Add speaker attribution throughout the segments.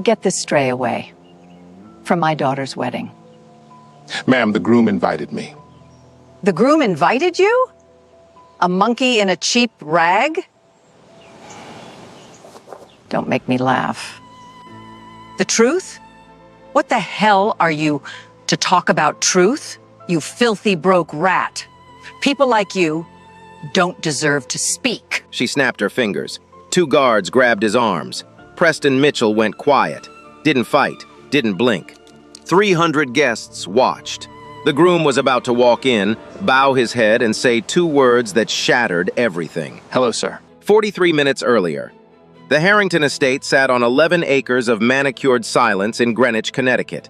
Speaker 1: Get this stray away. From my daughter's wedding.
Speaker 2: Ma'am, the groom invited me.
Speaker 1: The groom invited you? A monkey in a cheap rag? Don't make me laugh. The truth? What the hell are you to talk about truth? You filthy broke rat. People like you don't deserve to speak.
Speaker 3: She snapped her fingers. 2 guards grabbed his arms. Preston Mitchell went quiet. Didn't fight. Didn't blink. 300 guests watched. The groom was about to walk in, bow his head, and say 2 words that shattered everything.
Speaker 4: Hello, sir.
Speaker 3: 43 minutes earlier, the Harrington estate sat on 11 acres of manicured silence in Greenwich, Connecticut.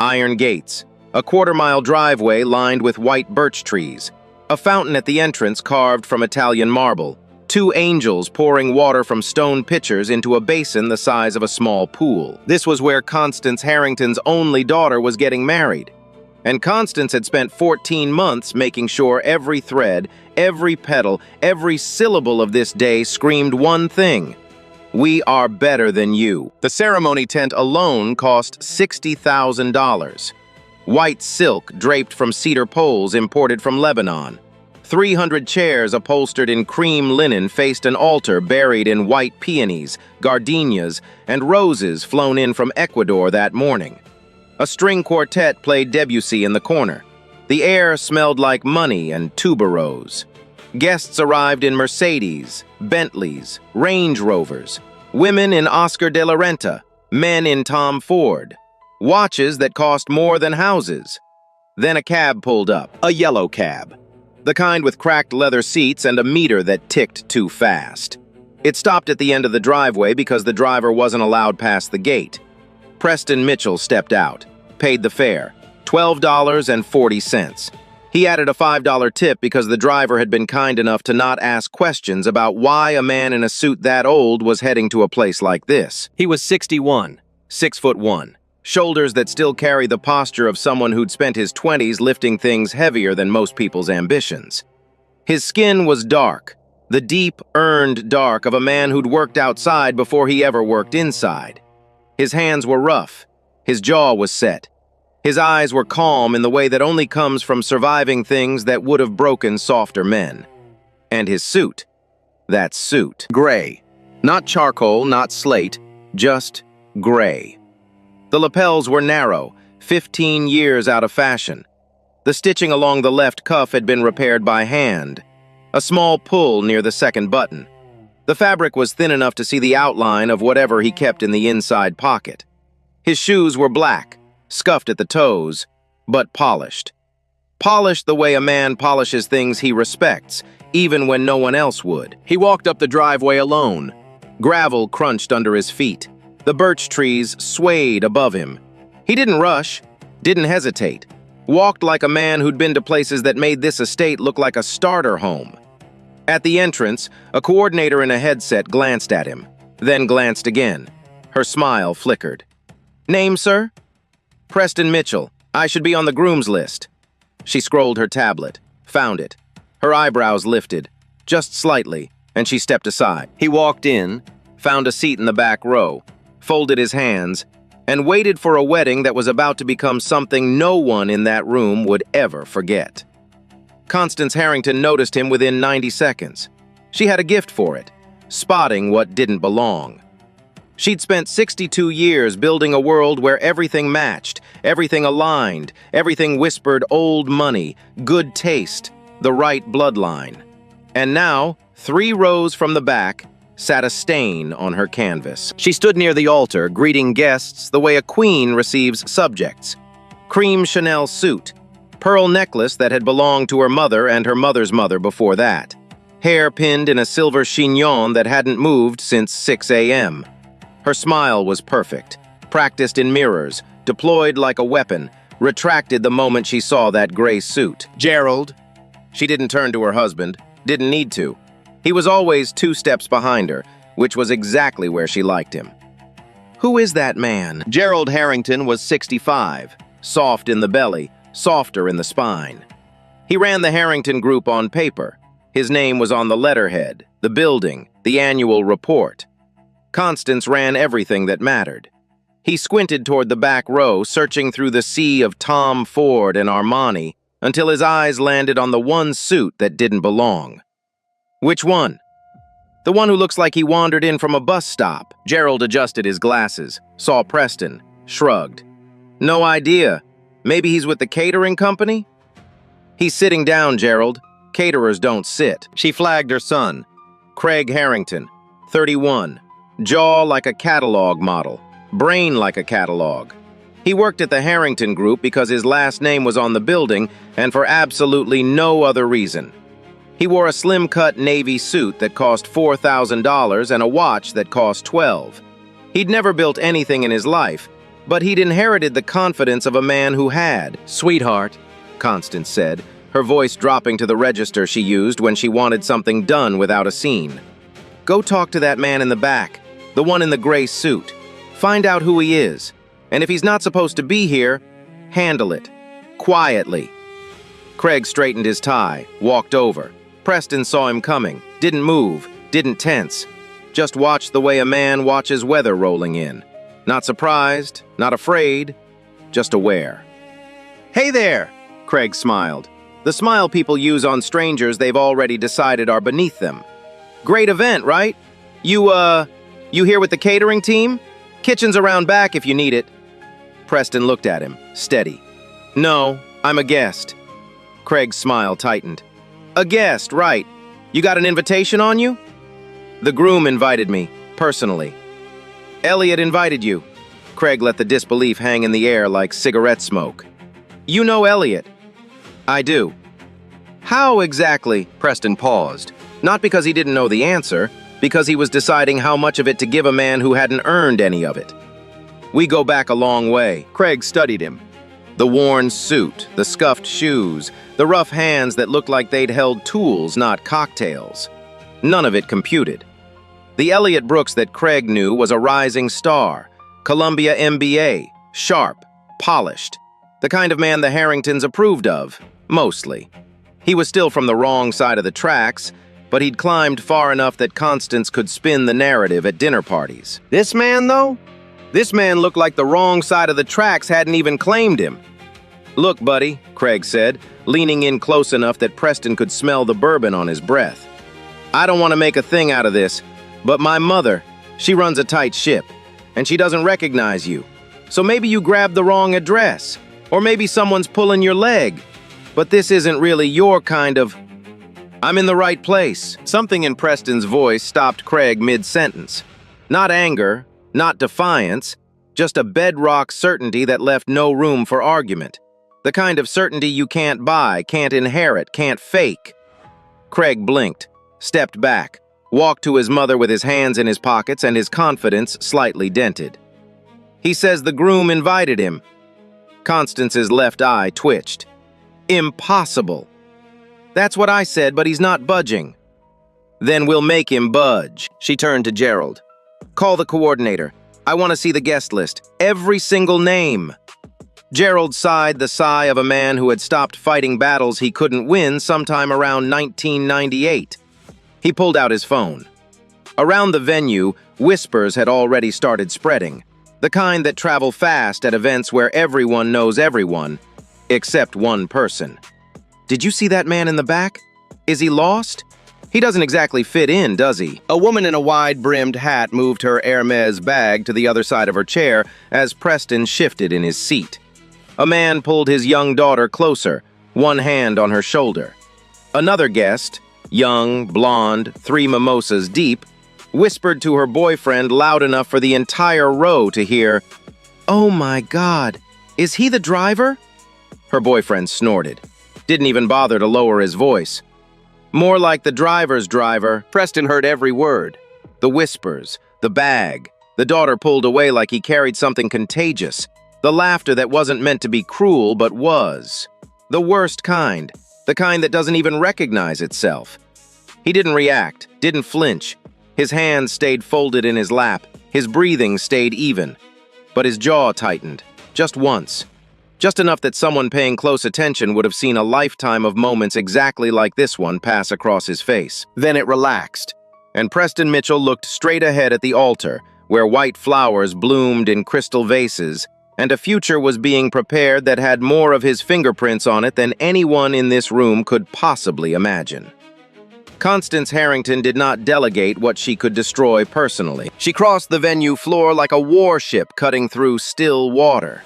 Speaker 3: Iron gates, a quarter-mile driveway lined with white birch trees, a fountain at the entrance carved from Italian marble, 2 angels pouring water from stone pitchers into a basin the size of a small pool. This was where Constance Harrington's only daughter was getting married. And Constance had spent 14 months making sure every thread, every petal, every syllable of this day screamed one thing: we are better than you. The ceremony tent alone cost $60,000. White silk draped from cedar poles imported from Lebanon. 300 chairs upholstered in cream linen faced an altar buried in white peonies, gardenias, and roses flown in from Ecuador that morning. A string quartet played Debussy in the corner. The air smelled like money and tuberose. Guests arrived in Mercedes, Bentleys, Range Rovers, women in Oscar de la Renta, men in Tom Ford, watches that cost more than houses. Then a cab pulled up, a yellow cab. The kind with cracked leather seats and a meter that ticked too fast. It stopped at the end of the driveway because the driver wasn't allowed past the gate. Preston Mitchell stepped out, paid the fare, $12.40. He added a $5 tip because the driver had been kind enough to not ask questions about why a man in a suit that old was heading to a place like this. He was 61, 6'1", shoulders that still carry the posture of someone who'd spent his 20s lifting things heavier than most people's ambitions. His skin was dark, the deep, earned dark of a man who'd worked outside before he ever worked inside. His hands were rough, his jaw was set. His eyes were calm in the way that only comes from surviving things that would have broken softer men. And his suit, that suit, gray. Not charcoal, not slate, just gray. The lapels were narrow, 15 years out of fashion. The stitching along the left cuff had been repaired by hand. A small pull near the second button. The fabric was thin enough to see the outline of whatever he kept in the inside pocket. His shoes were black, scuffed at the toes, but polished. Polished the way a man polishes things he respects, even when no one else would. He walked up the driveway alone. Gravel crunched under his feet. The birch trees swayed above him. He didn't rush, didn't hesitate. Walked like a man who'd been to places that made this estate look like a starter home. At the entrance, a coordinator in a headset glanced at him, then glanced again. Her smile flickered. "Name, sir?" "Preston Mitchell. I should be on the groom's list." She scrolled her tablet, found it. Her eyebrows lifted, just slightly, and she stepped aside. He walked in, found a seat in the back row, folded his hands, and waited for a wedding that was about to become something no one in that room would ever forget. Constance Harrington noticed him within 90 seconds. She had a gift for it, spotting what didn't belong. She'd spent 62 years building a world where everything matched, everything aligned, everything whispered old money, good taste, the right bloodline. And now, 3 rows from the back, sat a stain on her canvas. She stood near the altar, greeting guests the way a queen receives subjects. Cream Chanel suit, pearl necklace that had belonged to her mother and her mother's mother before that. Hair pinned in a silver chignon that hadn't moved since 6 a.m. Her smile was perfect, practiced in mirrors, deployed like a weapon, retracted the moment she saw that gray suit. "Gerald." She didn't turn to her husband, didn't need to. He was always 2 steps behind her, which was exactly where she liked him. "Who is that man?" Gerald Harrington was 65, soft in the belly, softer in the spine. He ran the Harrington Group on paper. His name was on the letterhead, the building, the annual report. Constance ran everything that mattered. He squinted toward the back row, searching through the sea of Tom Ford and Armani, until his eyes landed on the one suit that didn't belong. Which one? The one who looks like he wandered in from a bus stop. Gerald adjusted his glasses, saw Preston, shrugged. No idea. Maybe he's with the catering company? He's sitting down, Gerald. Caterers don't sit. She flagged her son. Craig Harrington, 31. Jaw like a catalog model. Brain like a catalog. He worked at the Harrington Group because his last name was on the building and for absolutely no other reason. He wore a slim-cut navy suit that cost $4,000 and a watch that cost $12,000. He'd never built anything in his life, but he'd inherited the confidence of a man who had. "Sweetheart," Constance said, her voice dropping to the register she used when she wanted something done without a scene. "Go talk to that man in the back, the one in the gray suit. Find out who he is, and if he's not supposed to be here, handle it. Quietly." Craig straightened his tie, walked over. Preston saw him coming, didn't move, didn't tense. Just watched the way a man watches weather rolling in. Not surprised, not afraid, just aware. "Hey there," Craig smiled. The smile people use on strangers they've already decided are beneath them. "Great event, right? You here with the catering team? Kitchen's around back if you need it." Preston looked at him, steady. "No, I'm a guest." Craig's smile tightened. "A guest, right. You got an invitation on you?" "The groom invited me, personally." "Elliot invited you." Craig let the disbelief hang in the air like cigarette smoke. "You know Elliot?" "I do." "How exactly?" Preston paused. Not because he didn't know the answer, because he was deciding how much of it to give a man who hadn't earned any of it. "We go back a long way." Craig studied him. The worn suit, the scuffed shoes, the rough hands that looked like they'd held tools, not cocktails. None of it computed. The Elliot Brooks that Craig knew was a rising star, Columbia MBA, sharp, polished, the kind of man the Harringtons approved of, mostly. He was still from the wrong side of the tracks, but he'd climbed far enough that Constance could spin the narrative at dinner parties. This man, though? This man looked like the wrong side of the tracks hadn't even claimed him. "Look, buddy," Craig said, leaning in close enough that Preston could smell the bourbon on his breath. "I don't want to make a thing out of this, but my mother, she runs a tight ship, and she doesn't recognize you. So maybe you grabbed the wrong address, or maybe someone's pulling your leg. But this isn't really your kind of... I'm in the right place." Something in Preston's voice stopped Craig mid-sentence. Not anger, not defiance, just a bedrock certainty that left no room for argument. The kind of certainty you can't buy, can't inherit, can't fake. Craig blinked, stepped back, walked to his mother with his hands in his pockets and his confidence slightly dented. "He says the groom invited him." Constance's left eye twitched. "Impossible." "That's what I said, but he's not budging." "Then we'll make him budge." She turned to Gerald. "Call the coordinator. I want to see the guest list. Every single name." Gerald sighed the sigh of a man who had stopped fighting battles he couldn't win sometime around 1998. He pulled out his phone. Around the venue, whispers had already started spreading, the kind that travel fast at events where everyone knows everyone, except one person. "Did you see that man in the back? Is he lost? He doesn't exactly fit in, does he?" A woman in a wide-brimmed hat moved her Hermes bag to the other side of her chair as Preston shifted in his seat. A man pulled his young daughter closer, one hand on her shoulder. Another guest, young, blonde, 3 mimosas deep, whispered to her boyfriend loud enough for the entire row to hear, "Oh my God, is he the driver?" Her boyfriend snorted. Didn't even bother to lower his voice. "More like the driver's driver." Preston heard every word. The whispers, the bag, the daughter pulled away like he carried something contagious, the laughter that wasn't meant to be cruel but was. The worst kind, the kind that doesn't even recognize itself. He didn't react, didn't flinch. His hands stayed folded in his lap, his breathing stayed even. But his jaw tightened, just once. Just enough that someone paying close attention would have seen a lifetime of moments exactly like this one pass across his face. Then it relaxed, and Preston Mitchell looked straight ahead at the altar, where white flowers bloomed in crystal vases, and a future was being prepared that had more of his fingerprints on it than anyone in this room could possibly imagine. Constance Harrington did not delegate what she could destroy personally. She crossed the venue floor like a warship cutting through still water.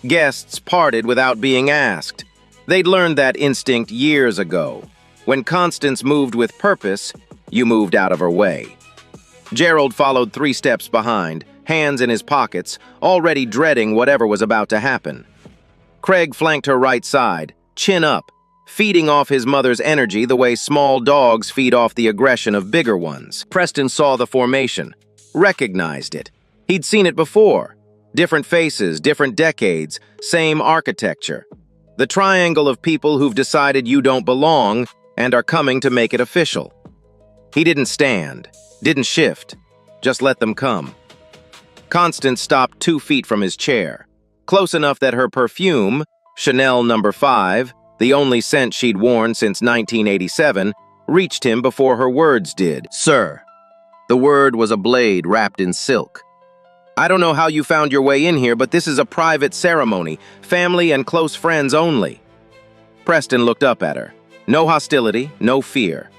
Speaker 3: Guests parted without being asked. They'd learned that instinct years ago. When Constance moved with purpose, you moved out of her way. Gerald followed 3 steps behind, hands in his pockets, already dreading whatever was about to happen. Craig flanked her right side, chin up, feeding off his mother's energy the way small dogs feed off the aggression of bigger ones. Preston saw the formation, recognized it. He'd seen it before. Different faces, different decades, same architecture. The triangle of people who've decided you don't belong and are coming to make it official. He didn't stand, didn't shift, just let them come. Constance stopped 2 feet from his chair, close enough that her perfume, Chanel No. 5, the only scent she'd worn since 1987, reached him before her words did. "Sir." The word was a blade wrapped in silk. "I don't know how you found your way in here, but this is a private ceremony, family and close friends only." Preston looked up at her. No hostility, no fear.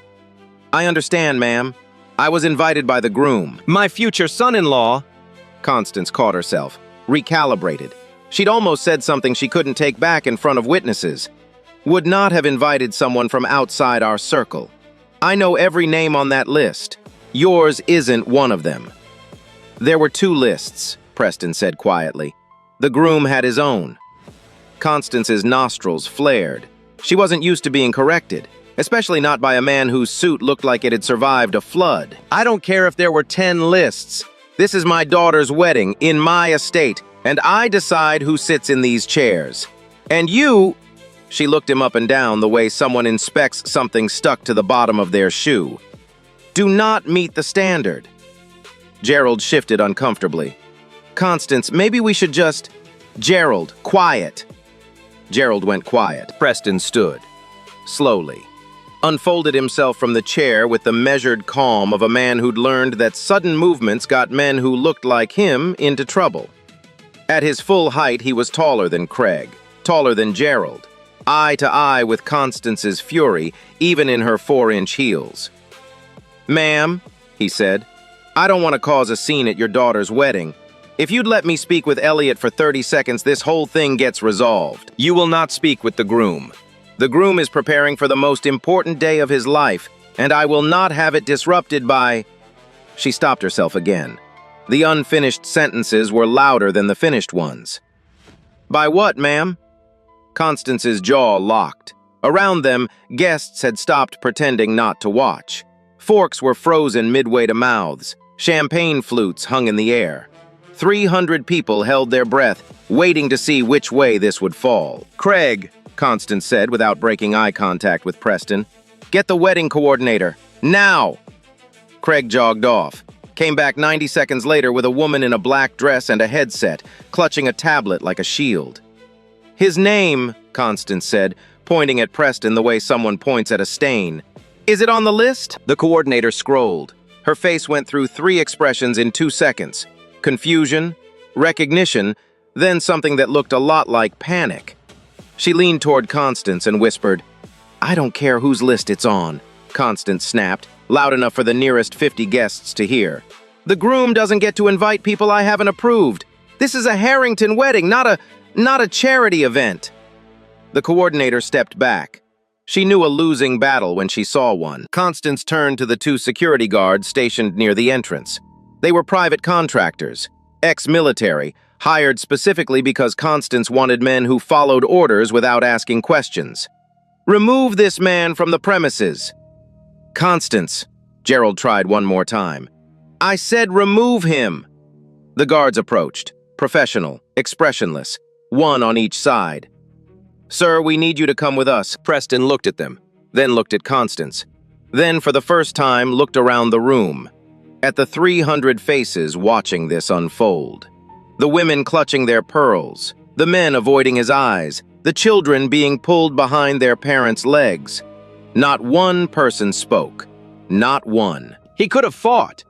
Speaker 3: "I understand, ma'am. I was invited by the groom." "My future son-in-law." Constance caught herself, recalibrated. She'd almost said something she couldn't take back in front of witnesses. "Would not have invited someone from outside our circle. I know every name on that list. Yours isn't one of them." "There were 2 lists," Preston said quietly. The groom had his own. Constance's nostrils flared. She wasn't used to being corrected, especially not by a man whose suit looked like it had survived a flood. "I don't care if there were 10 lists. This is my daughter's wedding, in my estate, and I decide who sits in these chairs. And you—" She looked him up and down the way someone inspects something stuck to the bottom of their shoe. "Do not meet the standard." Gerald shifted uncomfortably. "Constance, maybe we should just—" "Gerald, quiet." Gerald went quiet. Preston stood, slowly, unfolded himself from the chair with the measured calm of a man who'd learned that sudden movements got men who looked like him into trouble. At his full height, he was taller than Craig, taller than Gerald, eye to eye with Constance's fury, even in her 4-inch heels. "Ma'am," he said, "I don't want to cause a scene at your daughter's wedding. If you'd let me speak with Elliot for 30 seconds, this whole thing gets resolved." "You will not speak with the groom. The groom is preparing for the most important day of his life, and I will not have it disrupted by—" She stopped herself again. The unfinished sentences were louder than the finished ones. "By what, ma'am?" Constance's jaw locked. Around them, guests had stopped pretending not to watch. Forks were frozen midway to mouths. Champagne flutes hung in the air. 300 people held their breath, waiting to see which way this would fall. "Craig," Constance said without breaking eye contact with Preston, "get the wedding coordinator, now!" Craig jogged off, came back 90 seconds later with a woman in a black dress and a headset, clutching a tablet like a shield. "His name," Constance said, pointing at Preston the way someone points at a stain. "Is it on the list?" The coordinator scrolled. Her face went through 3 expressions in 2 seconds. Confusion, recognition, then something that looked a lot like panic. She leaned toward Constance and whispered, "I don't care whose list it's on," Constance snapped, loud enough for the nearest 50 guests to hear. "The groom doesn't get to invite people I haven't approved. This is a Harrington wedding, not a charity event." The coordinator stepped back. She knew a losing battle when she saw one. Constance turned to the 2 security guards stationed near the entrance. They were private contractors, ex-military, hired specifically because Constance wanted men who followed orders without asking questions. "Remove this man from the premises." "Constance," Gerald tried one more time. "I said remove him." The guards approached, professional, expressionless, 1 on each side. "Sir, we need you to come with us." Preston looked at them, then looked at Constance, then for the first time looked around the room, at the 300 faces watching this unfold. The women clutching their pearls, the men avoiding his eyes, the children being pulled behind their parents' legs. Not one person spoke. Not one. He could have fought.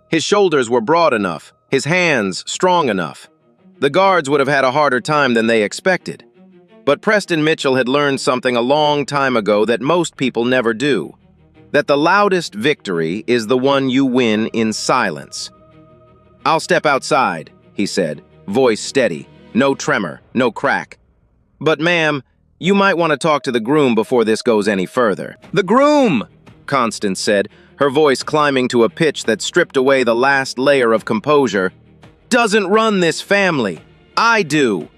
Speaker 3: His shoulders were broad enough, His hands strong enough. The guards would have had a harder time than they expected. But Preston Mitchell had learned something a long time ago that most people never do. That the loudest victory is the one you win in silence. "I'll step outside," he said, voice steady, no tremor, no crack. "But ma'am, you might want to talk to the groom before this goes any further." "The groom!" Constance said, her voice climbing to a pitch that stripped away the last layer of composure. "Doesn't run this family. I do."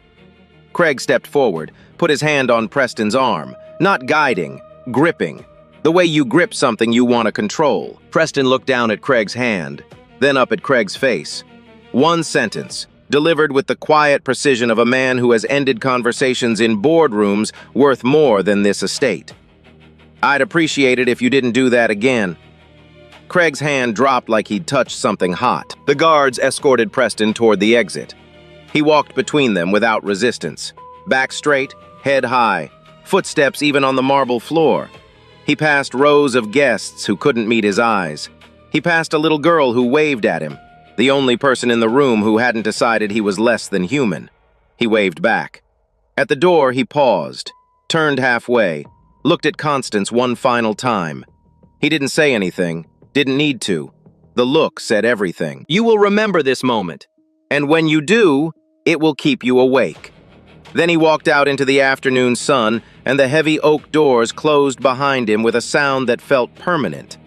Speaker 3: Craig stepped forward, put his hand on Preston's arm, not guiding, gripping, the way you grip something you want to control. Preston looked down at Craig's hand, then up at Craig's face. One sentence, delivered with the quiet precision of a man who has ended conversations in boardrooms worth more than this estate. "I'd appreciate it if you didn't do that again." Craig's hand dropped like he'd touched something hot. The guards escorted Preston toward the exit. He walked between them without resistance. Back straight, head high, footsteps even on the marble floor. He passed rows of guests who couldn't meet his eyes. He passed a little girl who waved at him, the only person in the room who hadn't decided he was less than human. He waved back. At the door, he paused, turned halfway, looked at Constance one final time. He didn't say anything, didn't need to. The look said everything. "You will remember this moment. And when you do, it will keep you awake." Then he walked out into the afternoon sun, and the heavy oak doors closed behind him with a sound that felt permanent.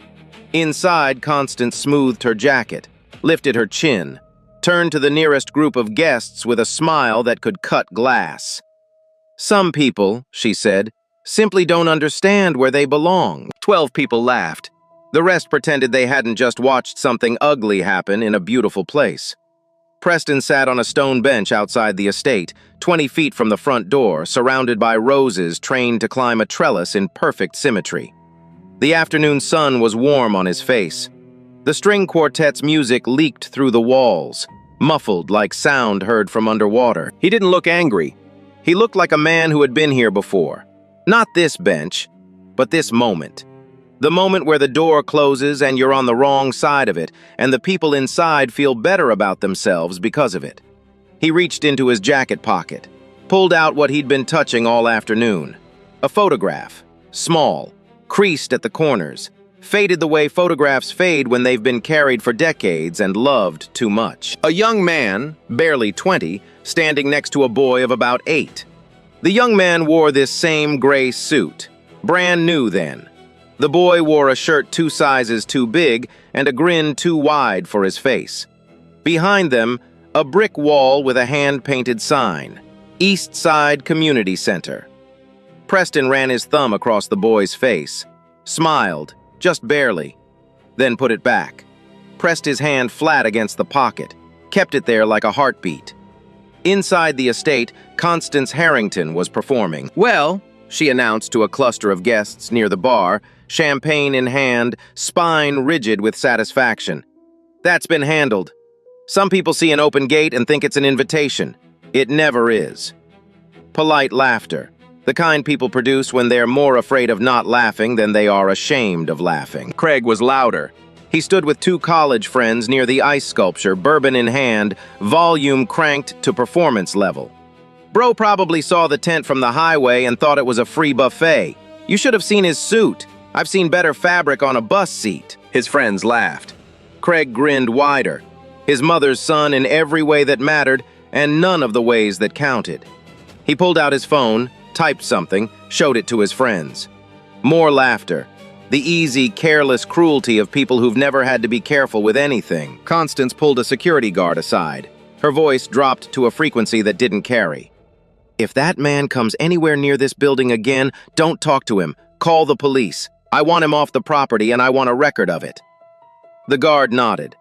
Speaker 3: Inside, Constance smoothed her jacket, lifted her chin, turned to the nearest group of guests with a smile that could cut glass. "Some people," she said, "simply don't understand where they belong." 12 people laughed. The rest pretended they hadn't just watched something ugly happen in a beautiful place. Preston sat on a stone bench outside the estate, 20 feet from the front door, surrounded by roses trained to climb a trellis in perfect symmetry. The afternoon sun was warm on his face. The string quartet's music leaked through the walls, muffled like sound heard from underwater. He didn't look angry. He looked like a man who had been here before. Not this bench, but this moment. The moment where the door closes and you're on the wrong side of it, and the people inside feel better about themselves because of it. He reached into his jacket pocket, pulled out what he'd been touching all afternoon. A photograph, small, creased at the corners, faded the way photographs fade when they've been carried for decades and loved too much. A young man, barely 20, standing next to a boy of about 8. The young man wore this same gray suit, brand new then. The boy wore a shirt 2 sizes too big and a grin too wide for his face. Behind them, a brick wall with a hand-painted sign, East Side Community Center. Preston ran his thumb across the boy's face, smiled, just barely, then put it back, pressed his hand flat against the pocket, kept it there like a heartbeat. Inside the estate, Constance Harrington was performing. "Well," she announced to a cluster of guests near the bar, champagne in hand, spine rigid with satisfaction. "That's been handled. Some people see an open gate and think it's an invitation. It never is." Polite laughter, the kind people produce when they're more afraid of not laughing than they are ashamed of laughing. Craig was louder. He stood with 2 college friends near the ice sculpture, bourbon in hand, volume cranked to performance level. "Bro probably saw the tent from the highway and thought it was a free buffet. You should have seen his suit. I've seen better fabric on a bus seat." His friends laughed. Craig grinned wider. His mother's son in every way that mattered, and none of the ways that counted. He pulled out his phone, typed something, showed it to his friends. More laughter. The easy, careless cruelty of people who've never had to be careful with anything. Constance pulled a security guard aside. Her voice dropped to a frequency that didn't carry. "If that man comes anywhere near this building again, don't talk to him. Call the police. I want him off the property and I want a record of it." The guard nodded.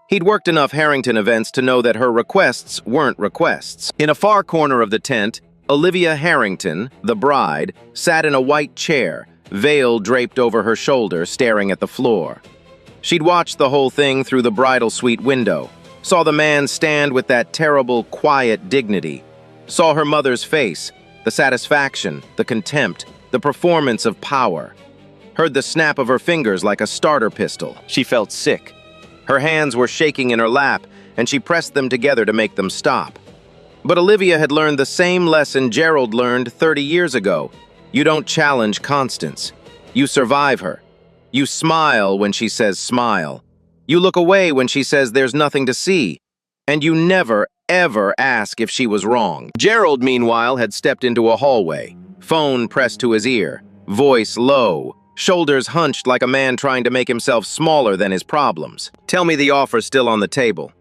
Speaker 3: He'd worked enough Harrington events to know that her requests weren't requests. In a far corner of the tent, Olivia Harrington, the bride, sat in a white chair, veil draped over her shoulder, staring at the floor. She'd watched the whole thing through the bridal suite window, saw the man stand with that terrible, quiet dignity, saw her mother's face, the satisfaction, the contempt, the performance of power. Heard the snap of her fingers like a starter pistol. She felt sick. Her hands were shaking in her lap, and she pressed them together to make them stop. But Olivia had learned the same lesson Gerald learned 30 years ago. You don't challenge Constance. You survive her. You smile when she says smile. You look away when she says there's nothing to see. And you never, ever ask if she was wrong. Gerald, meanwhile, had stepped into a hallway, phone pressed to his ear, voice low, shoulders hunched like a man trying to make himself smaller than his problems. Tell me the offer's still on the table.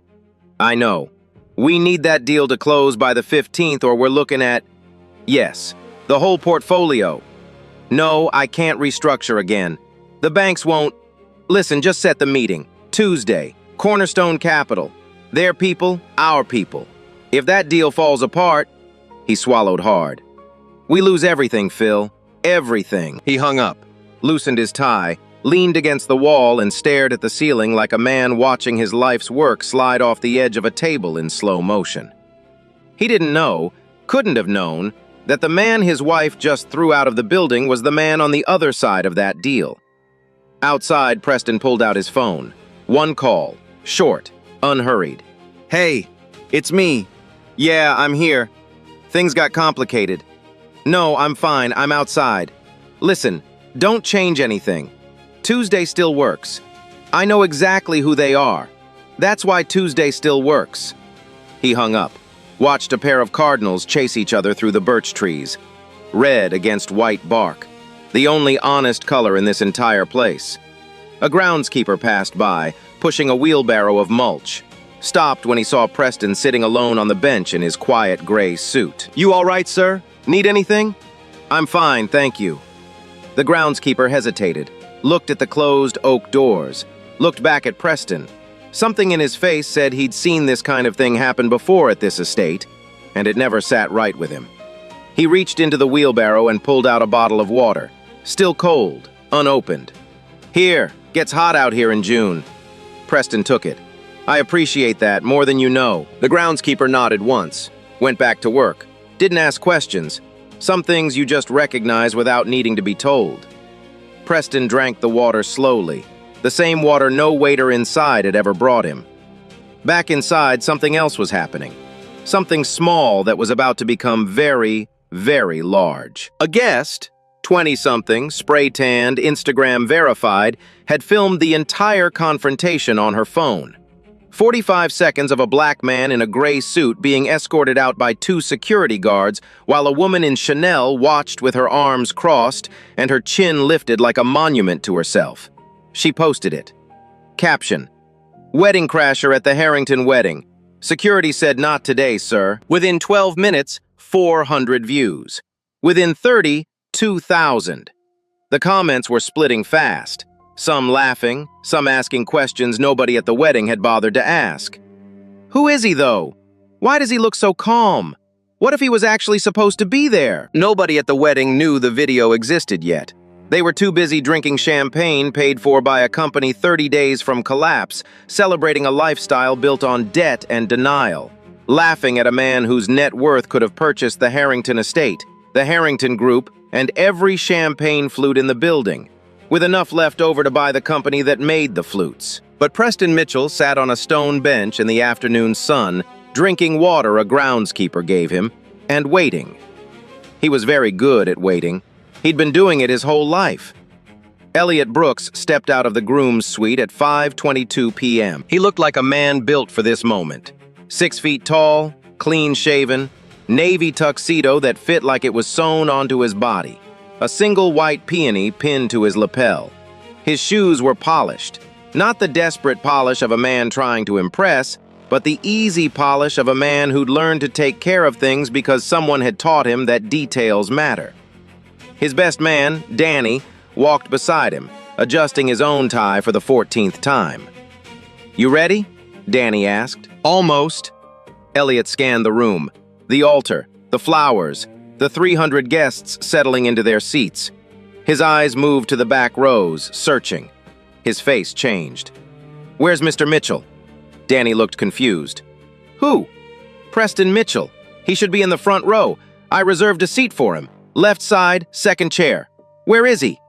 Speaker 3: I know. We need that deal to close by the 15th or we're looking at... Yes, the whole portfolio. No, I can't restructure again. The banks won't... Listen, just set the meeting. Tuesday, Cornerstone Capital. Their people, our people. If that deal falls apart... He swallowed hard. We lose everything, Phil. Everything. He hung up, loosened his tie, leaned against the wall and stared at the ceiling like a man watching his life's work slide off the edge of a table in slow motion. He didn't know, couldn't have known, that the man his wife just threw out of the building was the man on the other side of that deal. Outside, Preston pulled out his phone. One call, short, unhurried. Hey, it's me. Yeah, I'm here. Things got complicated. No, I'm fine. I'm outside. Listen, don't change anything. Tuesday still works. I know exactly who they are. That's why Tuesday still works. He hung up, watched a pair of cardinals chase each other through the birch trees. Red against white bark. The only honest color in this entire place. A groundskeeper passed by, pushing a wheelbarrow of mulch. Stopped when he saw Preston sitting alone on the bench in his quiet gray suit. You all right, sir? Need anything? I'm fine, thank you. The groundskeeper hesitated, looked at the closed oak doors, looked back at Preston. Something in his face said he'd seen this kind of thing happen before at this estate, and it never sat right with him. He reached into the wheelbarrow and pulled out a bottle of water, still cold, unopened. Here, gets hot out here in June. Preston took it. I appreciate that more than you know. The groundskeeper nodded once, went back to work, didn't ask questions. Some things you just recognize without needing to be told. Preston drank the water slowly, the same water no waiter inside had ever brought him. Back inside, something else was happening. Something small that was about to become very, very large. A guest, 20-something, spray-tanned, Instagram verified, had filmed the entire confrontation on her phone. 45 seconds of a black man in a gray suit being escorted out by 2 security guards while a woman in Chanel watched with her arms crossed and her chin lifted like a monument to herself. She posted it. Caption: Wedding crasher at the Harrington wedding. Security said not today, sir. Within 12 minutes, 400 views. Within 30, 2,000. The comments were splitting fast. Some laughing, some asking questions nobody at the wedding had bothered to ask. Who is he, though? Why does he look so calm? What if he was actually supposed to be there? Nobody at the wedding knew the video existed yet. They were too busy drinking champagne paid for by a company 30 days from collapse, celebrating a lifestyle built on debt and denial, laughing at a man whose net worth could have purchased the Harrington estate, the Harrington Group, and every champagne flute in the building, with enough left over to buy the company that made the flutes. But Preston Mitchell sat on a stone bench in the afternoon sun, drinking water a groundskeeper gave him, and waiting. He was very good at waiting. He'd been doing it his whole life. Elliot Brooks stepped out of the groom's suite at 5:22 p.m. He looked like a man built for this moment. 6 feet tall, clean-shaven, navy tuxedo that fit like it was sewn onto his body. A single white peony pinned to his lapel. His shoes were polished. Not the desperate polish of a man trying to impress, but the easy polish of a man who'd learned to take care of things because someone had taught him that details matter. His best man, Danny, walked beside him, adjusting his own tie for the 14th time. You ready? Danny asked. Almost. Elliot scanned the room, the altar, the flowers, the 300 guests settling into their seats. His eyes moved to the back rows, searching. His face changed. Where's Mr. Mitchell? Danny looked confused. Who? Preston Mitchell. He should be in the front row. I reserved a seat for him. Left side, second chair. Where is he?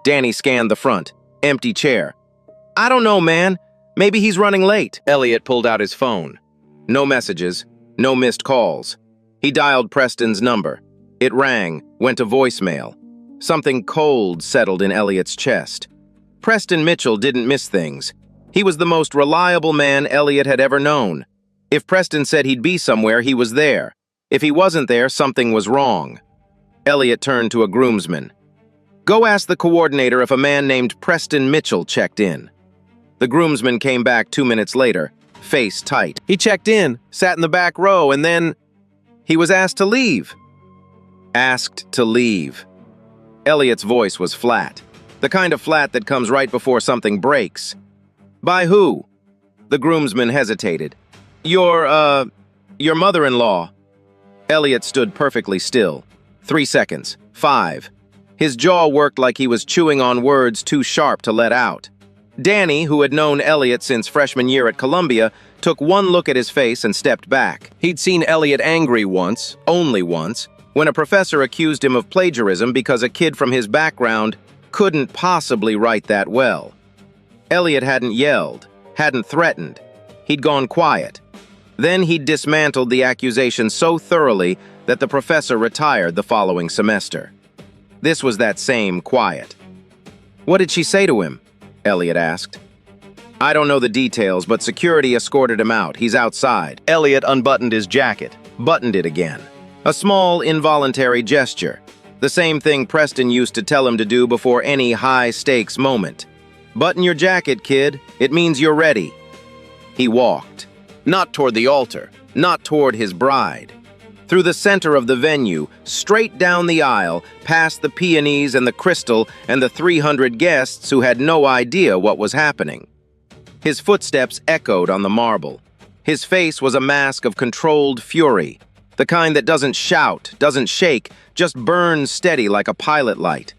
Speaker 3: Danny scanned the front. Empty chair. I don't know, man. Maybe he's running late. Elliot pulled out his phone. No messages, no missed calls. He dialed Preston's number. It rang, went to voicemail. Something cold settled in Elliot's chest. Preston Mitchell didn't miss things. He was the most reliable man Elliot had ever known. If Preston said he'd be somewhere, he was there. If he wasn't there, something was wrong. Elliot turned to a groomsman. Go ask the coordinator if a man named Preston Mitchell checked in. The groomsman came back 2 minutes later, face tight. He checked in, sat in the back row, and then he was asked to leave. Asked to leave. Elliot's voice was flat, the kind of flat that comes right before something breaks. By who? The groomsman hesitated. Your mother-in-law. Elliot stood perfectly still. 3 seconds. 5. His jaw worked like he was chewing on words too sharp to let out. Danny, who had known Elliot since freshman year at Columbia, took one look at his face and stepped back. He'd seen Elliot angry once, only once, when a professor accused him of plagiarism because a kid from his background couldn't possibly write that well. Elliot hadn't yelled, hadn't threatened. He'd gone quiet. Then he'd dismantled the accusation so thoroughly that the professor retired the following semester. This was that same quiet. What did she say to him? Elliot asked. I don't know the details, but security escorted him out. He's outside. Elliot unbuttoned his jacket, buttoned it again. A small, involuntary gesture. The same thing Preston used to tell him to do before any high-stakes moment. Button your jacket, kid. It means you're ready. He walked. Not toward the altar, not toward his bride. Through the center of the venue, straight down the aisle, past the peonies and the crystal and the 300 guests who had no idea what was happening. His footsteps echoed on the marble. His face was a mask of controlled fury, the kind that doesn't shout, doesn't shake, just burns steady like a pilot light.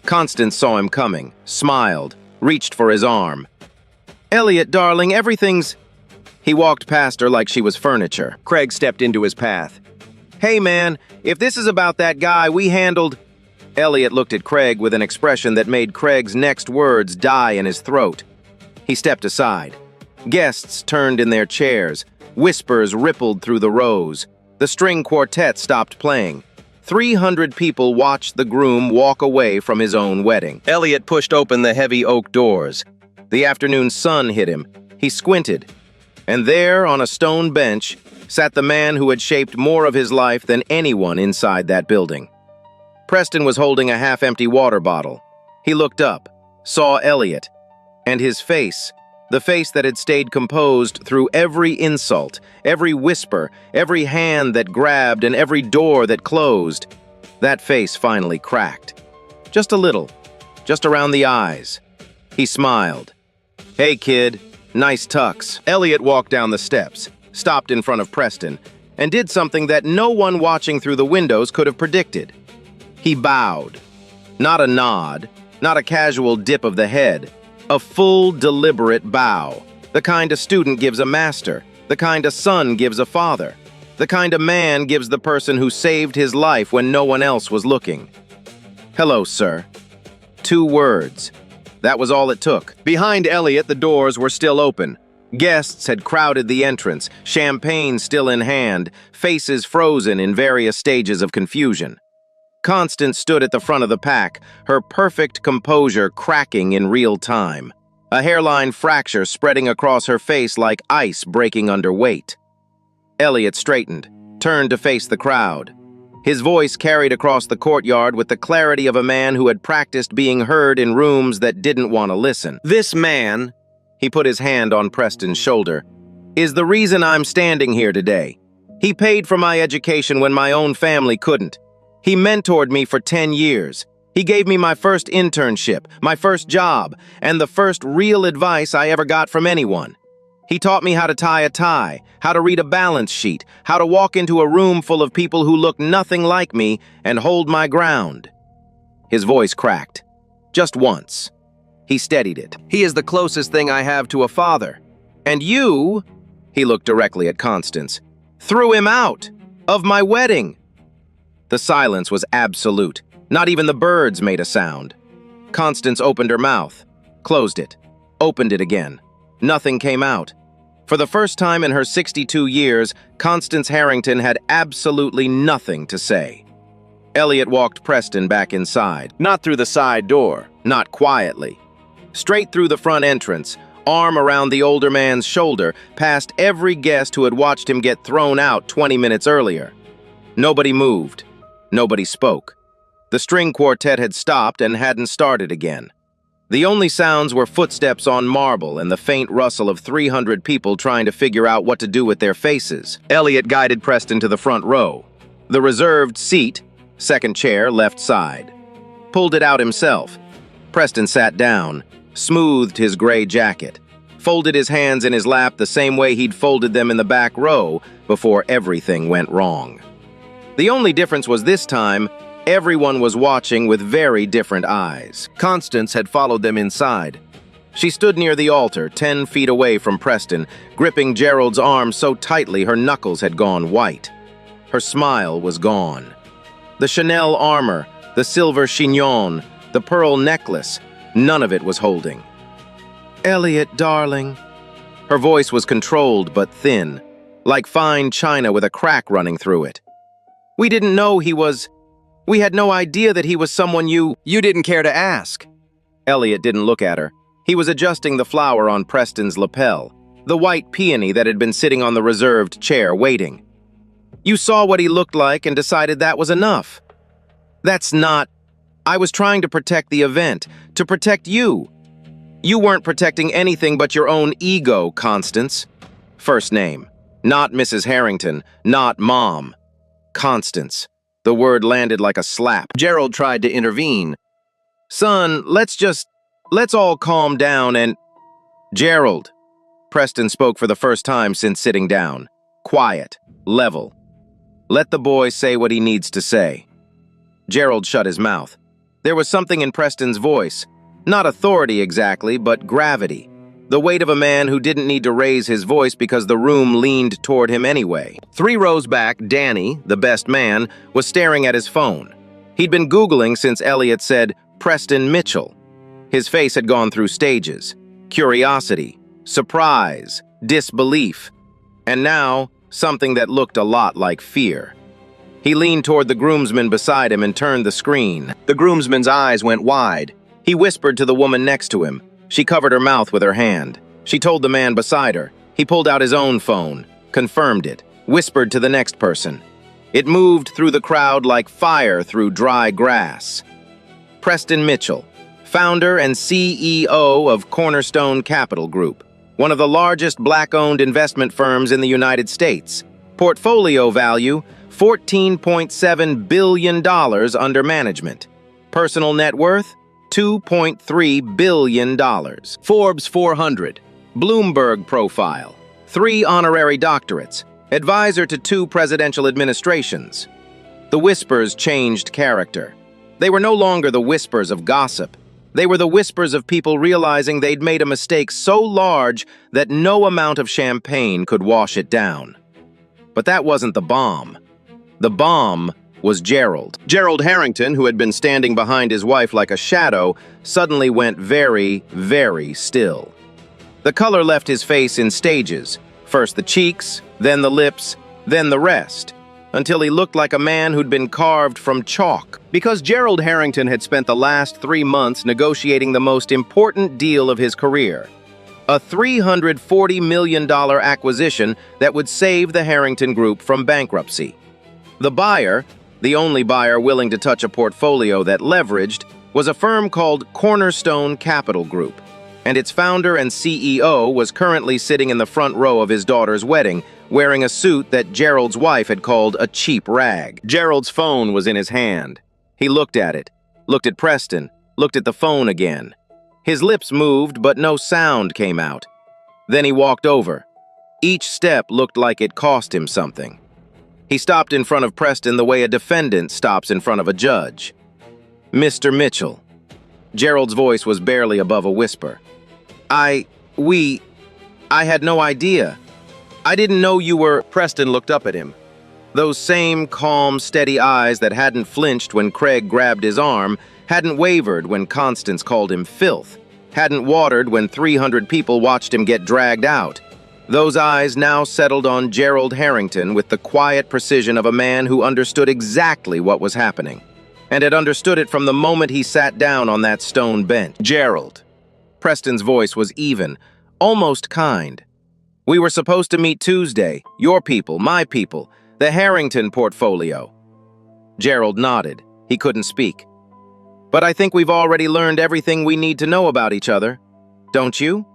Speaker 3: Constance saw him coming, smiled, reached for his arm. Elliot, darling, everything's... He walked past her like she was furniture. Craig stepped into his path. Hey man, if this is about that guy, we handled... Elliot looked at Craig with an expression that made Craig's next words die in his throat. He stepped aside. Guests turned in their chairs. Whispers rippled through the rows. The string quartet stopped playing. 300 people watched the groom walk away from his own wedding. Elliot pushed open the heavy oak doors. The afternoon sun hit him. He squinted. And there, on a stone bench, sat the man who had shaped more of his life than anyone inside that building. Preston was holding a half-empty water bottle. He looked up, saw Elliot, and his face, the face that had stayed composed through every insult, every whisper, every hand that grabbed and every door that closed, that face finally cracked. Just a little, just around the eyes. He smiled. Hey kid, nice tux. Elliot walked down the steps, stopped in front of Preston, and did something that no one watching through the windows could have predicted. He bowed. Not a nod, not a casual dip of the head, a full, deliberate bow, the kind a student gives a master, the kind a son gives a father, the kind a man gives the person who saved his life when no one else was looking. Hello, sir. 2 words. That was all it took. Behind Elliot, the doors were still open. Guests had crowded the entrance, champagne still in hand, faces frozen in various stages of confusion. Constance stood at the front of the pack, her perfect composure cracking in real time. A hairline fracture spreading across her face like ice breaking under weight. Elliot straightened, turned to face the crowd. His voice carried across the courtyard with the clarity of a man who had practiced being heard in rooms that didn't want to listen. This man, he put his hand on Preston's shoulder, is the reason I'm standing here today. He paid for my education when my own family couldn't. He mentored me for 10 years. He gave me my first internship, my first job, and the first real advice I ever got from anyone. He taught me how to tie a tie, how to read a balance sheet, how to walk into a room full of people who look nothing like me and hold my ground. His voice cracked. Just once. He steadied it. He is the closest thing I have to a father. And you, he looked directly at Constance, threw him out of my wedding. The silence was absolute. Not even the birds made a sound. Constance opened her mouth, closed it, opened it again. Nothing came out. For the first time in her 62 years, Constance Harrington had absolutely nothing to say. Elliot walked Preston back inside.
Speaker 4: Not through the side door.
Speaker 3: Not quietly. Straight through the front entrance, arm around the older man's shoulder, past every guest who had watched him get thrown out 20 minutes earlier. Nobody moved. Nobody spoke. The string quartet had stopped and hadn't started again. The only sounds were footsteps on marble and the faint rustle of 300 people trying to figure out what to do with their faces. Elliot guided Preston to the front row. The reserved seat, second chair, left side. Pulled it out himself. Preston sat down, smoothed his gray jacket, folded his hands in his lap the same way he'd folded them in the back row before everything went wrong. The only difference was this time, everyone was watching with very different eyes. Constance had followed them inside. She stood near the altar, 10 feet away from Preston, gripping Gerald's arm so tightly her knuckles had gone white. Her smile was gone. The Chanel armor, the silver chignon, the pearl necklace, none of it was holding. "Elliot, darling." Her voice was controlled but thin, like fine china with a crack running through it. "We didn't know he was... We had no idea that he was someone you
Speaker 4: didn't care to ask."
Speaker 3: Elliot didn't look at her. He was adjusting the flower on Preston's lapel, the white peony that had been sitting on the reserved chair waiting. "You saw what he looked like and decided that was enough." "That's not... I was trying to protect the event, to protect you. You weren't protecting anything but your own ego, Constance." First name. Not Mrs. Harrington, not Mom. Constance. The word landed like a slap.
Speaker 4: Gerald tried to intervene.
Speaker 3: "Son, let's all calm down and..." "Gerald." Preston spoke for the first time since sitting down. Quiet. Level. "Let the boy say what he needs to say." Gerald shut his mouth. There was something in Preston's voice. Not authority exactly, but gravity. The weight of a man who didn't need to raise his voice because the room leaned toward him anyway. 3 rows back, Danny, the best man, was staring at his phone. He'd been Googling since Elliot said, "Preston Mitchell." His face had gone through stages. Curiosity, surprise, disbelief. And now, something that looked a lot like fear. He leaned toward the groomsman beside him and turned the screen. The groomsman's eyes went wide. He whispered to the woman next to him. She covered her mouth with her hand. She told the man beside her. He pulled out his own phone, confirmed it, whispered to the next person. It moved through the crowd like fire through dry grass. Preston Mitchell, founder and CEO of Cornerstone Capital Group, one of the largest black-owned investment firms in the United States. Portfolio value, $14.7 billion under management. Personal net worth, $2.3 billion. Forbes 400. Bloomberg profile. 3 honorary doctorates. Advisor to 2 presidential administrations. The whispers changed character. They were no longer the whispers of gossip. They were the whispers of people realizing they'd made a mistake so large that no amount of champagne could wash it down. But that wasn't the bomb. The bomb was Gerald. Gerald Harrington, who had been standing behind his wife like a shadow, suddenly went very, very still. The color left his face in stages, first the cheeks, then the lips, then the rest, until he looked like a man who'd been carved from chalk. Because Gerald Harrington had spent the last 3 months negotiating the most important deal of his career, a $340 million acquisition that would save the Harrington Group from bankruptcy. The buyer, the only buyer willing to touch a portfolio that leveraged, was a firm called Cornerstone Capital Group, and its founder and CEO was currently sitting in the front row of his daughter's wedding, wearing a suit that Gerald's wife had called a cheap rag. Gerald's phone was in his hand. He looked at it, looked at Preston, looked at the phone again. His lips moved, but no sound came out. Then he walked over. Each step looked like it cost him something. He stopped in front of Preston the way a defendant stops in front of a judge. "Mr. Mitchell." Gerald's voice was barely above a whisper. I had no idea. I didn't know you were..." Preston looked up at him. Those same calm, steady eyes that hadn't flinched when Craig grabbed his arm, hadn't wavered when Constance called him filth. hadn't watered when 300 people watched him get dragged out. Those eyes now settled on Gerald Harrington with the quiet precision of a man who understood exactly what was happening, and had understood it from the moment he sat down on that stone bench.
Speaker 4: Gerald.
Speaker 3: Preston's voice was even, almost kind. We were supposed to meet Tuesday, your people, my people, the Harrington portfolio. Gerald nodded. He couldn't speak. But I think we've already learned everything we need to know about each other, don't you?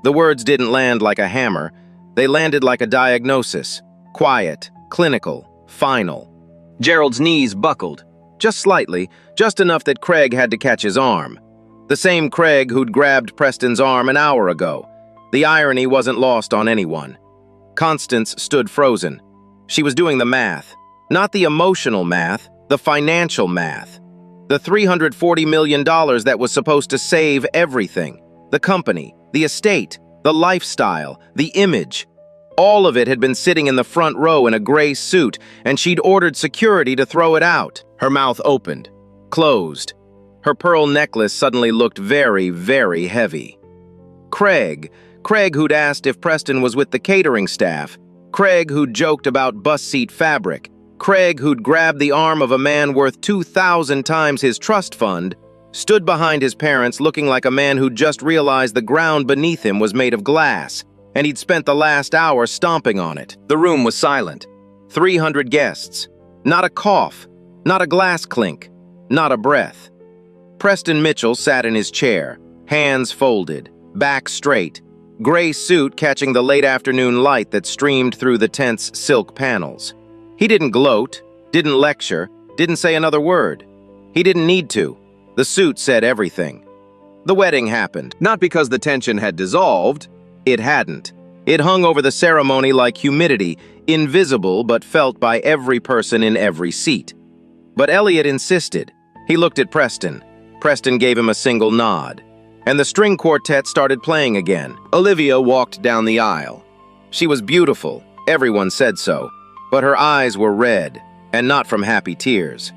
Speaker 3: The words didn't land like a hammer. They landed like a diagnosis. Quiet, clinical, final.
Speaker 4: Gerald's knees buckled.
Speaker 3: Just slightly, just enough that Craig had to catch his arm. The same Craig who'd grabbed Preston's arm an hour ago. The irony wasn't lost on anyone. Constance stood frozen. She was doing the math. Not the emotional math, the financial math. The $340 million that was supposed to save everything. The company, the estate, the lifestyle, the image. All of it had been sitting in the front row in a gray suit, and she'd ordered security to throw it out. Her mouth opened, closed. Her pearl necklace suddenly looked very, very heavy. Craig who'd asked if Preston was with the catering staff. Craig who'd joked about bus seat fabric. Craig who'd grabbed the arm of a man worth 2,000 times his trust fund, stood behind his parents looking like a man who'd just realized the ground beneath him was made of glass, and he'd spent the last hour stomping on it.
Speaker 4: The room was silent.
Speaker 3: 300 guests. Not a cough, not a glass clink, not a breath. Preston Mitchell sat in his chair, hands folded, back straight, gray suit catching the late afternoon light that streamed through the tent's silk panels. He didn't gloat, didn't lecture, didn't say another word. He didn't need to. The suit said everything. The wedding happened.
Speaker 4: Not because the tension had dissolved.
Speaker 3: It hadn't. It hung over the ceremony like humidity, invisible but felt by every person in every seat. But Elliot insisted. He looked at Preston. Preston gave him a single nod. And the string quartet started playing again.
Speaker 4: Olivia walked down the aisle.
Speaker 3: She was beautiful. Everyone said so. But her eyes were red, and not from happy tears.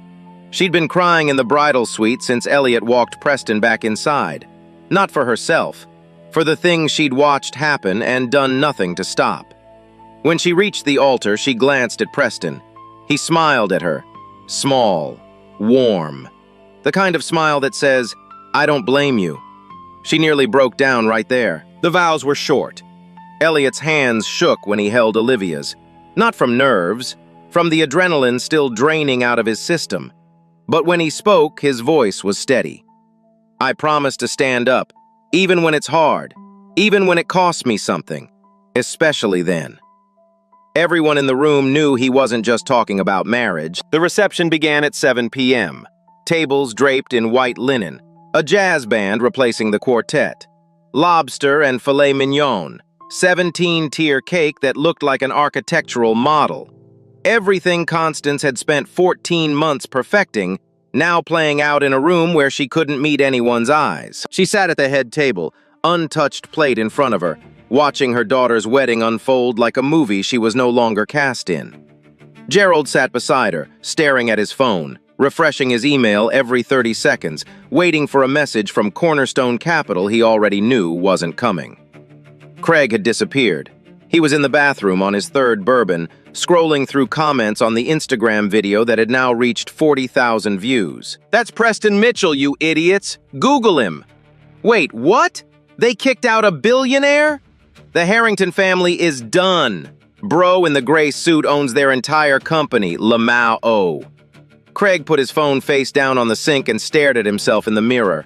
Speaker 3: She'd been crying in the bridal suite since Elliot walked Preston back inside. Not for herself, for the things she'd watched happen and done nothing to stop. When she reached the altar, she glanced at Preston. He smiled at her. Small, warm. The kind of smile that says, "I don't blame you." She nearly broke down right there.
Speaker 4: The vows were short.
Speaker 3: Elliot's hands shook when he held Olivia's. Not from nerves, from the adrenaline still draining out of his system. But when he spoke, his voice was steady. "I promise to stand up, even when it's hard, even when it costs me something, especially then." Everyone in the room knew he wasn't just talking about marriage.
Speaker 4: The reception began at 7 p.m.
Speaker 3: Tables draped in white linen, a jazz band replacing the quartet, lobster and filet mignon, 17-tier cake that looked like an architectural model. Everything Constance had spent 14 months perfecting, now playing out in a room where she couldn't meet anyone's eyes. She sat at the head table, untouched plate in front of her, watching her daughter's wedding unfold like a movie she was no longer cast in. Gerald sat beside her, staring at his phone, refreshing his email every 30 seconds, waiting for a message from Cornerstone Capital he already knew wasn't coming. Craig had disappeared. He was in the bathroom on his third bourbon, scrolling through comments on the Instagram video that had now reached 40,000 views.
Speaker 4: "That's Preston Mitchell, you idiots! Google him!"
Speaker 3: Wait, what? They kicked out a billionaire? The Harrington family is done. Bro in the gray suit owns their entire company, Lamau. Craig put his phone face down on the sink and stared at himself in the mirror.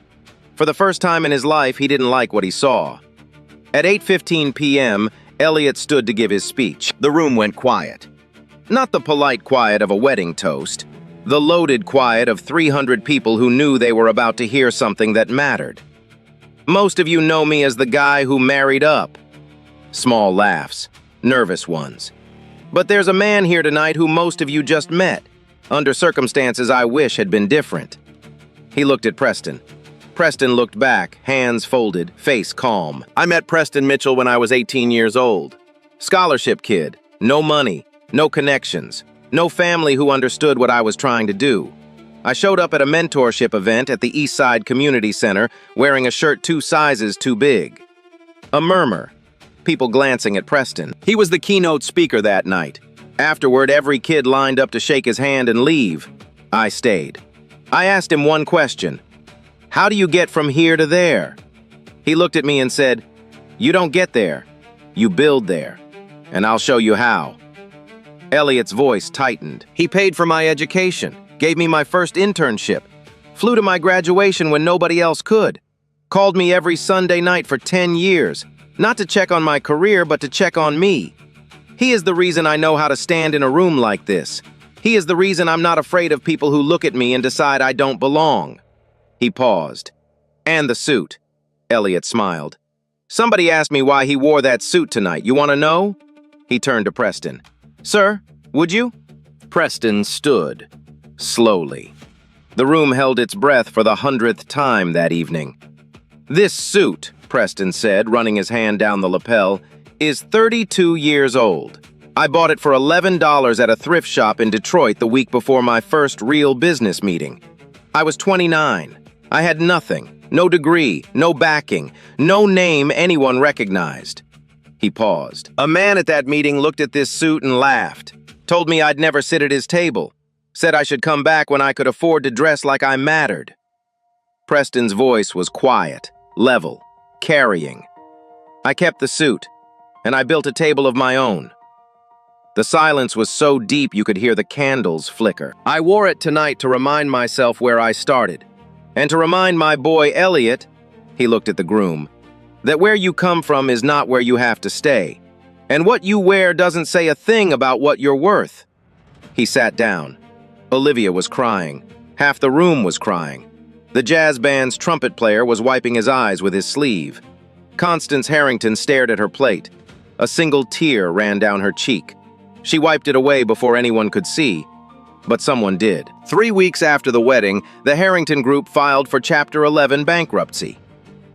Speaker 3: For the first time in his life, he didn't like what he saw. At 8:15 p.m., Elliot stood to give his speech.
Speaker 4: The room went quiet.
Speaker 3: Not the polite quiet of a wedding toast, the loaded quiet of 300 people who knew they were about to hear something that mattered. Most of you know me as the guy who married up. Small laughs, nervous ones. But there's a man here tonight who most of you just met, under circumstances I wish had been different. He looked at Preston. Preston looked back, hands folded, face calm.
Speaker 4: "I met Preston Mitchell when I was 18 years old.
Speaker 3: Scholarship kid, no money, no connections, no family who understood what I was trying to do. I showed up at a mentorship event at the Eastside Community Center wearing a shirt 2 sizes too big. A murmur. People glancing at Preston. He was the keynote speaker that night. Afterward, every kid lined up to shake his hand and leave. I stayed. I asked him one question. How do you get from here to there? He looked at me and said, you don't get there. You build there. And I'll show you how. Elliot's voice tightened. He paid for my education, gave me my first internship, flew to my graduation when nobody else could, called me every Sunday night for 10 years, not to check on my career, but to check on me. He is the reason I know how to stand in a room like this. He is the reason I'm not afraid of people who look at me and decide I don't belong. He paused. And the suit. Elliot smiled. Somebody asked me why he wore that suit tonight. You want to know? He turned to Preston. Sir, would you? Preston stood. Slowly. The room held its breath for the 100th time that evening. This suit, Preston said, running his hand down the lapel, is 32 years old. I bought it for $11 at a thrift shop in Detroit the week before my first real business meeting. I was 29. I had nothing, no degree, no backing, no name anyone recognized. He paused. A man at that meeting looked at this suit and laughed, told me I'd never sit at his table, said I should come back when I could afford to dress like I mattered. Preston's voice was quiet, level, carrying. I kept the suit, and I built a table of my own. The silence was so deep you could hear the candles flicker. I wore it tonight to remind myself where I started, and to remind my boy Elliot, he looked at the groom, that where you come from is not where you have to stay, and what you wear doesn't say a thing about what you're worth. He sat down. Olivia was crying. Half the room was crying. The jazz band's trumpet player was wiping his eyes with his sleeve. Constance Harrington stared at her plate. A single tear ran down her cheek. She wiped it away before anyone could see, but someone did. 3 weeks after the wedding, the Harrington Group filed for Chapter 11 bankruptcy.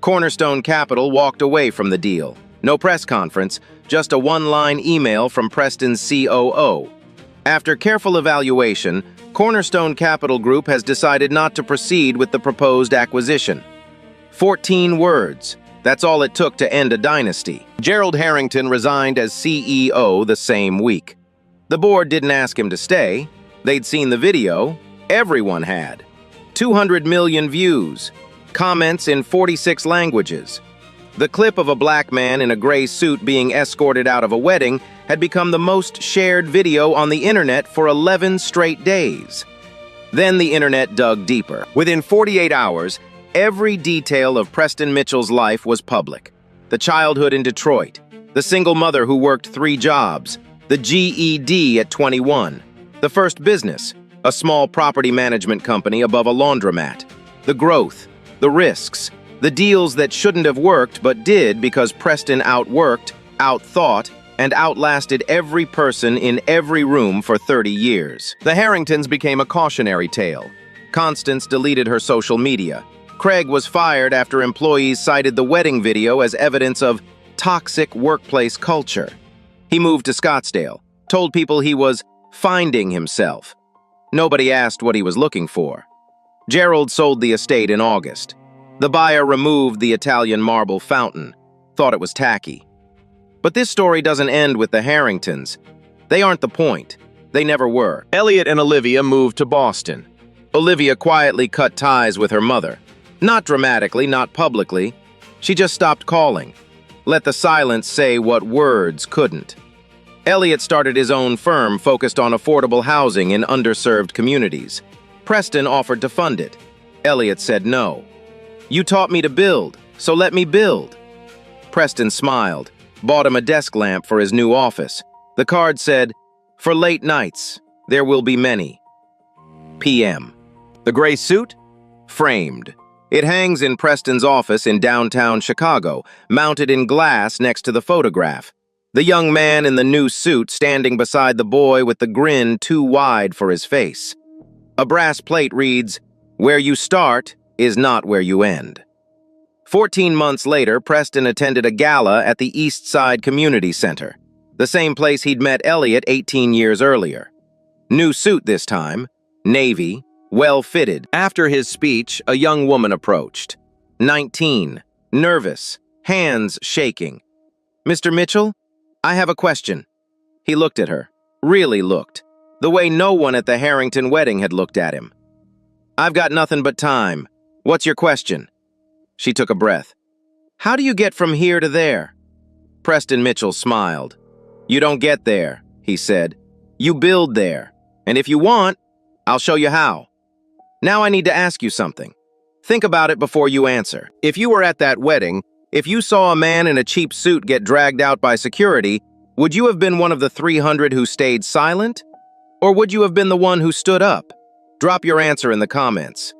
Speaker 3: Cornerstone Capital walked away from the deal. No press conference, just a one-line email from Preston's COO. After careful evaluation, Cornerstone Capital Group has decided not to proceed with the proposed acquisition. 14 words. That's all it took to end a dynasty. Gerald Harrington resigned as CEO the same week. The board didn't ask him to stay. They'd seen the video. Everyone had. 200 million views. Comments in 46 languages. The clip of a black man in a gray suit being escorted out of a wedding had become the most shared video on the internet for 11 straight days. Then the internet dug deeper. Within 48 hours, every detail of Preston Mitchell's life was public. The childhood in Detroit, the single mother who worked 3 jobs, the GED at 21, the first business, a small property management company above a laundromat, the growth, the risks, the deals that shouldn't have worked but did because Preston outworked, outthought, and outlasted every person in every room for 30 years. The Harringtons became a cautionary tale. Constance deleted her social media. Craig was fired after employees cited the wedding video as evidence of toxic workplace culture. He moved to Scottsdale, told people he was finding himself. Nobody asked what he was looking for. Gerald sold the estate in August. The buyer removed the Italian marble fountain, thought it was tacky. But this story doesn't end with the Harringtons. They aren't the point. They never were. Elliot and Olivia moved to Boston. Olivia quietly cut ties with her mother. Not dramatically, not publicly. She just stopped calling. Let the silence say what words couldn't. Elliot started his own firm focused on affordable housing in underserved communities. Preston offered to fund it. Elliot said no. You taught me to build, so let me build. Preston smiled, bought him a desk lamp for his new office. The card said, for late nights, there will be many. PM. The gray suit? Framed. It hangs in Preston's office in downtown Chicago, mounted in glass next to the photograph. The young man in the new suit standing beside the boy with the grin too wide for his face. A brass plate reads, where you start is not where you end. 14 months later, Preston attended a gala at the Eastside Community Center, the same place he'd met Elliot 18 years earlier. New suit this time, navy, well-fitted. After his speech, a young woman approached. 19, nervous, hands shaking. "Mr. Mitchell, I have a question." He looked at her, really looked, the way no one at the Harrington wedding had looked at him. "I've got nothing but time. What's your question?" She took a breath. "How do you get from here to there?" Preston Mitchell smiled. "You don't get there," he said. "You build there. And if you want, I'll show you how. Now I need to ask you something. Think about it before you answer. If you were at that wedding, if you saw a man in a cheap suit get dragged out by security, would you have been one of the 300 who stayed silent? Or would you have been the one who stood up? Drop your answer in the comments.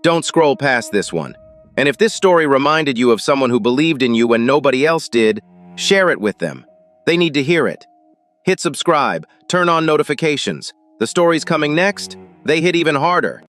Speaker 3: Don't scroll past this one. And if this story reminded you of someone who believed in you when nobody else did, share it with them. They need to hear it. Hit subscribe, turn on notifications. The stories coming next, they hit even harder.